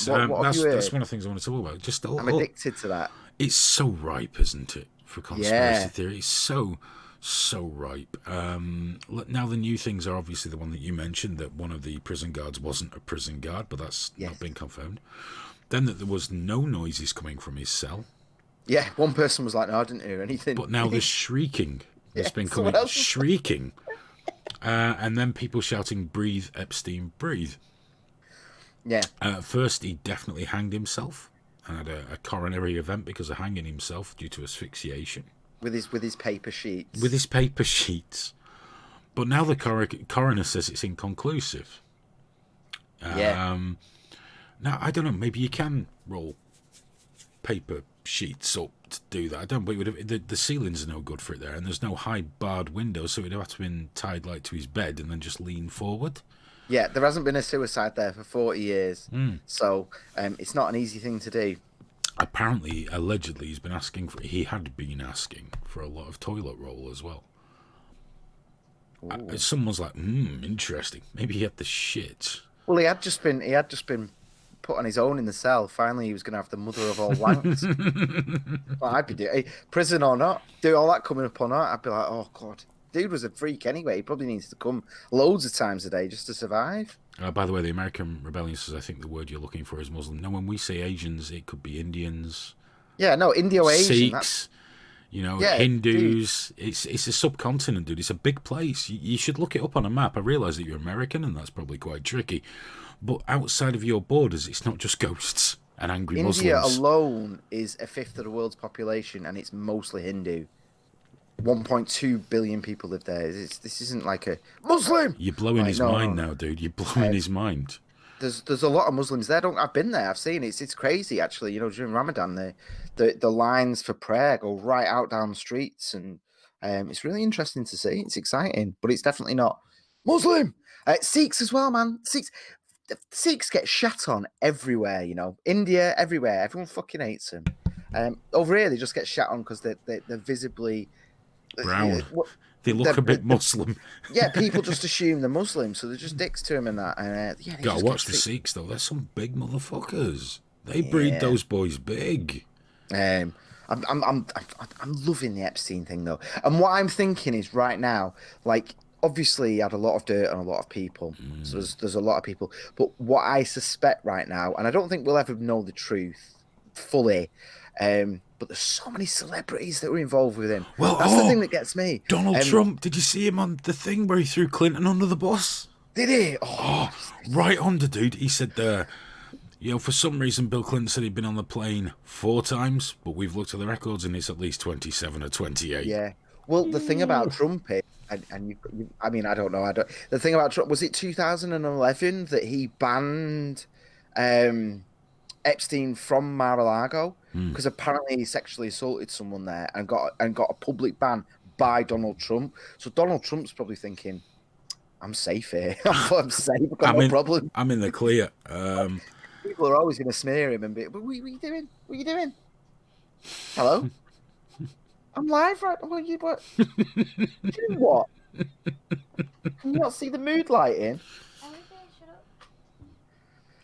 What have you heard? That's one of the things I want to talk about. Just I'm addicted to that. it's so ripe, isn't it, for conspiracy Yeah. theory? It's so ripe. Now the new things are obviously the one that you mentioned, that one of the prison guards wasn't a prison guard, but that's Yes. not been confirmed. Then that there was no noises coming from his cell. Yeah, one person was like, no, I didn't hear anything. But now there's shrieking. There's been someone coming else was- shrieking. And then people shouting, breathe, Epstein, breathe. Yeah. First, he definitely hanged himself and had a coronary event because of hanging himself due to asphyxiation. With his paper sheets. With his paper sheets. But now the coroner says it's inconclusive. Yeah. Now, I don't know, maybe you can roll paper sheets up to do that. I don't, but the ceilings are no good for it there, and there's no high barred windows, so it'd have to been tied like to his bed and then just lean forward. Yeah, there hasn't been a suicide there for 40 years. So it's not an easy thing to do. Apparently, allegedly, he had been asking for a lot of toilet roll as well. Someone's like, interesting. Maybe he had the shit. Well, he had just been put on his own in the cell. Finally, he was going to have the mother of all wanks. Well, I'd be doing prison or not, do all that coming up or not. I'd be like, oh god, dude was a freak anyway. He probably needs to come loads of times a day just to survive. By the way, the American Rebellion says, I think the word you're looking for is Muslim. No, when we say Asians, it could be Indians. Yeah, no, Indo-Asian. Sikhs, Hindus. Dude. It's a subcontinent, dude. It's a big place. You should look it up on a map. I realise that you're American, and that's probably quite tricky. But outside of your borders, it's not just ghosts and angry India Muslims. alone is a fifth of the world's population, and it's mostly Hindu. 1.2 billion people live there. This isn't like a Muslim. You're blowing his mind now, dude. You're blowing his mind. There's a lot of Muslims there. I've been there. I've seen it. It's crazy actually. During Ramadan, the lines for prayer go right out down the streets, and it's really interesting to see. It's exciting, but it's definitely not Muslim. Sikhs as well, man. Sikhs get shat on everywhere. India, everywhere. Everyone fucking hates them. Over here, they just get shat on because they're visibly brown. They look a bit Muslim. Yeah, people just assume they're Muslim, so they're just dicks to them and that. And gotta watch the Sikhs though. They're some big motherfuckers. They breed those boys big. I'm loving the Epstein thing though, and what I'm thinking is right now, like obviously he had a lot of dirt on a lot of people, so there's a lot of people. But what I suspect right now, and I don't think we'll ever know the truth fully. But there's so many celebrities that were involved with him. Well, that's the thing that gets me. Donald Trump, did you see him on the thing where he threw Clinton under the bus? Did he? Right under, dude. He said, for some reason, Bill Clinton said he'd been on the plane 4 times, but we've looked at the records and it's at least 27 or 28. Yeah. Well, the thing about Trump is, and I mean, I don't know. The thing about Trump, was it 2011 that he banned Epstein from Mar-a-Lago because apparently he sexually assaulted someone there and got a public ban by Donald Trump. So Donald Trump's probably thinking, "I'm safe here. I'm safe. I've got no problem. I'm in the clear." People are always going to smear him and be, "But what are you doing? What are you doing? Hello, I'm live right. What? Doing what? Can you not see the mood lighting?"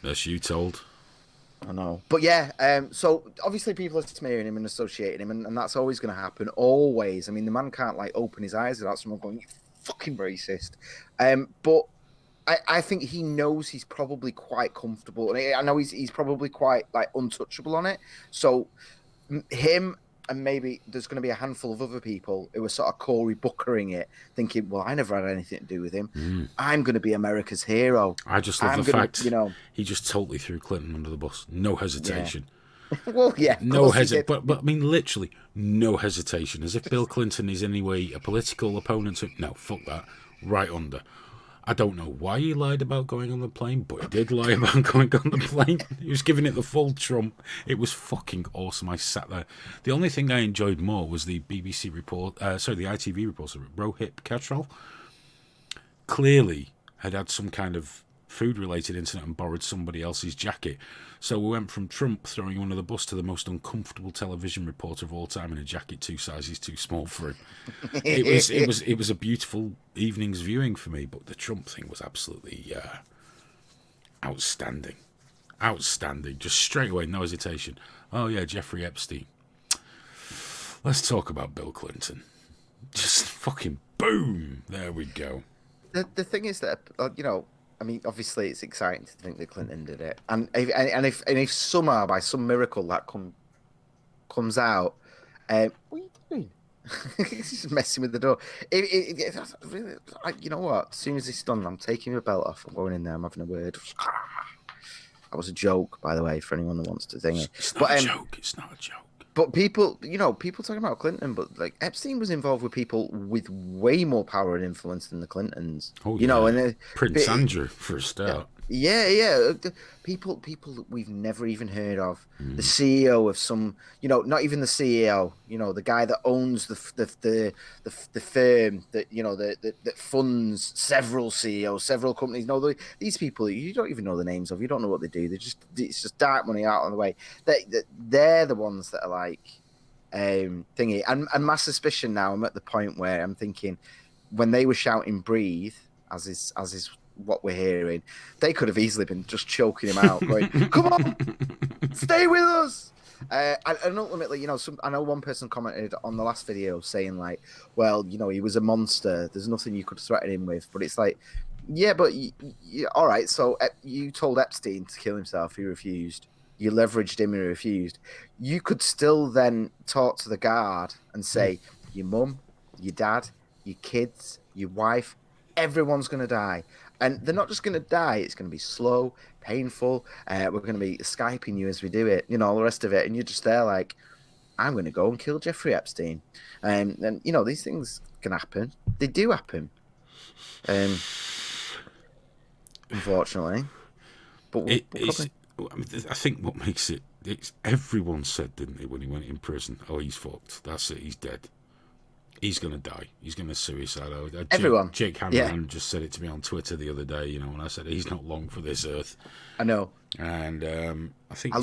That's you told. I know. But yeah, so obviously people are smearing him and associating him, and that's always going to happen, always. I mean, the man can't, open his eyes without someone going, "You fucking racist." But I think he knows he's probably quite comfortable, and I know he's probably quite, untouchable on it. So him and maybe there's going to be a handful of other people who are sort of Cory Bookering it, thinking, well, I never had anything to do with him. I'm going to be America's hero. I just love the fact he just totally threw Clinton under the bus. No hesitation. Yeah. Well, yeah. No hesitation. But I mean, literally, no hesitation. As if Bill Clinton is in any way a political opponent. No, fuck that. Right under. I don't know why he lied about going on the plane, but he did lie about going on the plane. He was giving it the full Trump. It was fucking awesome. I sat there. The only thing I enjoyed more was the BBC report, the ITV reporter, Rohit Katril, clearly had some kind of food-related incident and borrowed somebody else's jacket. So we went from Trump throwing him under the bus to the most uncomfortable television reporter of all time in a jacket 2 sizes too small for him. It was a beautiful evening's viewing for me, but the Trump thing was absolutely outstanding. Outstanding. Just straight away, no hesitation. Oh, yeah, Jeffrey Epstein. Let's talk about Bill Clinton. Just fucking boom. There we go. The thing is that I mean, obviously it's exciting to think that Clinton did it, and if somehow by some miracle that comes out, what are you doing? He's just messing with the door. Really, you know what? As soon as it's done, I'm taking my belt off. I'm going in there. I'm having a word. That was a joke, by the way, for anyone that wants to think it. It's not a joke. It's not a joke. But people talking about Clinton, but like Epstein was involved with people with way more power and influence than the Clintons. Oh, and Prince Andrew for a start. Yeah. People that we've never even heard of. The CEO of some, not even the CEO. The guy that owns the firm that funds several CEOs, several companies. No, these people you don't even know the names of. You don't know what they do. It's just dark money out on the way. They're the ones that are like thingy. And my suspicion now, I'm at the point where I'm thinking when they were shouting "breathe," as is what we're hearing, they could have easily been just choking him out, going, "Come on, stay with us." And ultimately, I know one person commented on the last video saying like, "Well, he was a monster. There's nothing you could threaten him with." But it's like, yeah, but all right. So you told Epstein to kill himself. He refused. You leveraged him. He refused. You could still then talk to the guard and say, "Your mum, your dad, your kids, your wife, everyone's going to die." And they're not just going to die. It's going to be slow, painful. We're going to be Skyping you as we do it, all the rest of it. And you're just there like, I'm going to go and kill Jeffrey Epstein. And these things can happen. They do happen. Unfortunately. But I think what makes it's everyone said, didn't they, when he went in prison, oh, he's fucked. That's it. He's dead. He's going to die. He's going to suicide. Everyone. Jake Hanrahan just said it to me on Twitter the other day, when I said he's not long for this earth. I know. And I think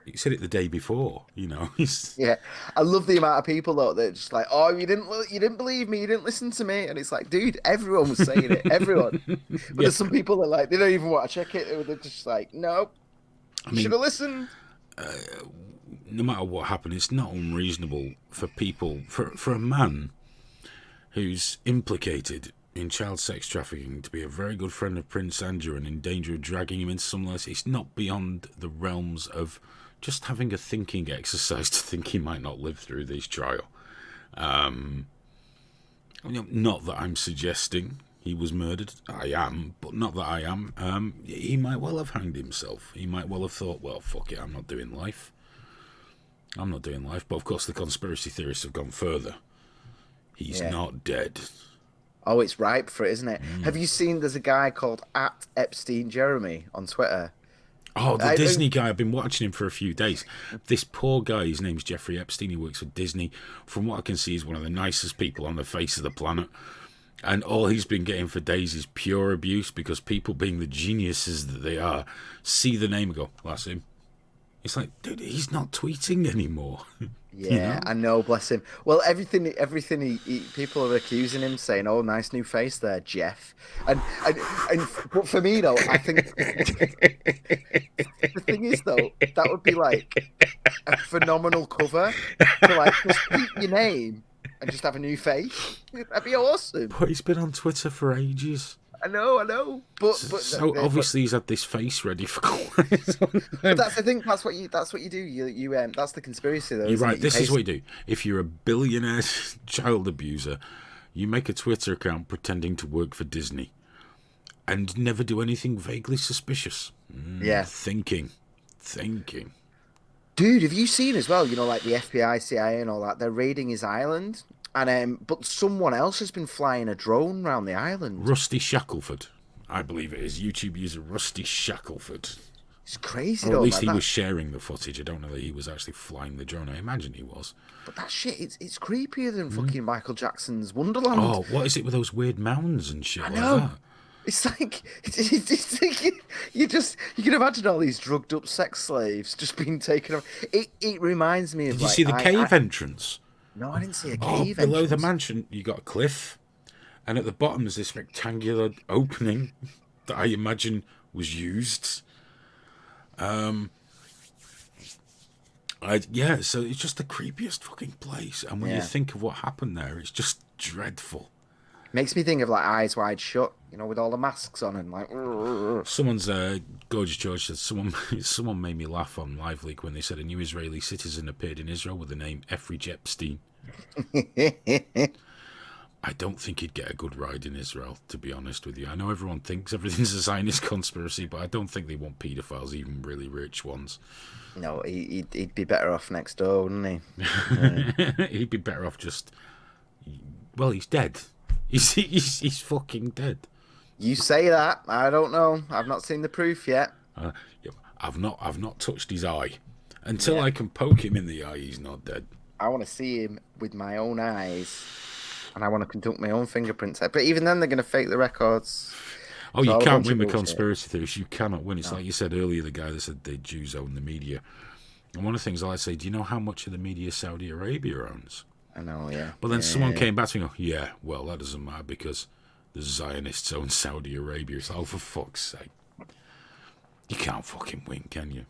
he said it the day before, Yeah. I love the amount of people, though, that are just like, oh, you didn't believe me, you didn't listen to me. And it's like, dude, everyone was saying it. Everyone. But there's some people that like, they don't even want to check it. They're just like, nope, you should have listened. No matter what happened, it's not unreasonable for people, for a man who's implicated in child sex trafficking to be a very good friend of Prince Andrew and in danger of dragging him into some less. It's not beyond the realms of just having a thinking exercise to think he might not live through this trial. Not that I'm suggesting he was murdered. I am, but not that I am. He might well have hanged himself. He might well have thought, well, fuck it, I'm not doing life. But of course the conspiracy theorists have gone further. He's not dead. Oh, it's ripe for it, isn't it? Have you seen there's a guy called @EpsteinJeremy on Twitter? Oh, the Disney guy. I've been watching him for a few days. This poor guy, his name's Jeffrey Epstein. He works for Disney. From what I can see, he's one of the nicest people on the face of the planet. And all he's been getting for days is pure abuse because people, being the geniuses that they are, see the name and go, well, that's him. It's like, dude, he's not tweeting anymore. Yeah, I know, bless him. Well, everything he people are accusing him, saying, "Oh, nice new face there, Jeff." And but for me though, I think the thing is though, that would be like a phenomenal cover to like just keep your name and just have a new face. That'd be awesome. But he's been on Twitter for ages. I know. But so obviously he's had this face ready for quite some time. But that's the thing. That's what you do. You that's the conspiracy, though. You're right. This is what you do. If you're a billionaire child abuser, you make a Twitter account pretending to work for Disney, and never do anything vaguely suspicious. Thinking. Dude, have you seen as well? Like the FBI, CIA, and all that. They're raiding his island. And but someone else has been flying a drone around the island. Rusty Shackelford, I believe it is. YouTube user Rusty Shackelford. It's crazy. Or at least he was sharing the footage. I don't know that he was actually flying the drone. I imagine he was. But that shit, it's creepier than fucking Michael Jackson's Wonderland. Oh, what is it with those weird mounds and shit like that? It's like it's like you can imagine all these drugged up sex slaves just being taken off. It reminds me of. Did you see the cave entrance? No, I didn't see a cave. Below the mansion, you got a cliff, and at the bottom there's this rectangular opening that I imagine was used. Yeah, so it's just the creepiest fucking place. And when you Yeah. think of what happened there, it's just dreadful. Makes me think of like Eyes Wide Shut, with all the masks on and like. Someone's Gorgeous George said someone made me laugh on Live Leak when they said a new Israeli citizen appeared in Israel with the name Epstein. I don't think he'd get a good ride in Israel, to be honest with you. I know everyone thinks everything's a Zionist conspiracy, but I don't think they want paedophiles, even really rich ones. No, he'd be better off next door, wouldn't he? Yeah. He'd be better off just. Well, he's dead. He's fucking dead. You say that. I don't know. I've not seen the proof yet. Yeah, I've not touched his eye. Until Yeah. I can poke him in the eye, he's not dead. I want to see him with my own eyes, and I want to conduct my own fingerprint test. But even then, they're going to fake the records. Oh, It's you all a can't bunch win of with bullshit. conspiracy theories. You cannot win. It's No. like you said earlier, the guy that said the Jews own the media. And one of the things I say, do you know how much of the media Saudi Arabia owns? I know, yeah. But then Yeah, someone yeah. came back to me and go, yeah, well, that doesn't matter because the Zionists own Saudi Arabia. It's like, oh, for fuck's sake. You can't fucking win, can you?